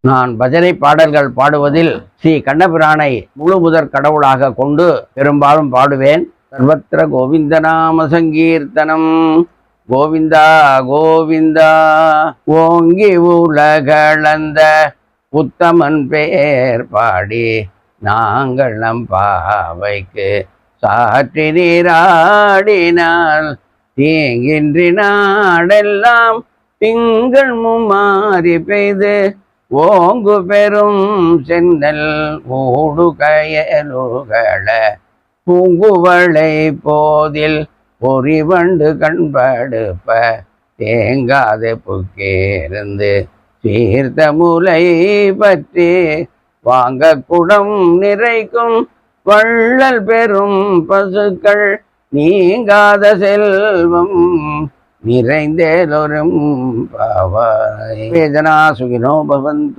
நான் பஜனை பாடல்கள் பாடுவதில் ஸ்ரீ கண்ணபிரானை முழு முதற் கடவுளாக கொண்டு பெரும்பாலும் பாடுவேன். சர்வத்திர கோவிந்த நாம சங்கீர்த்தனம் கோவிந்தா கோவிந்தா. ஓங்கி உலகளந்த உத்தமன் பேர் பாடி நாங்கள் நம் பாவைக்கு சாற்றி நீராடினால் தீங்கின்றி நாடெல்லாம் திங்கள் மும்மாறி பெய்து ஓங்கு பெரும் சென்னல் ஊடு கயலுகள பூங்குவளை போதில் பொறிவண்டு கண்படுப்ப தேங்காத புக்கேருந்து சீர்த்த முலை பற்றி வாங்க குடம் நிறைக்கும் வள்ளல் பெரும் பசுக்கள் நீங்காத செல்வம் நிறைந்தேலொரும் பாவாய். வேதனா சுகினோ பவந்து.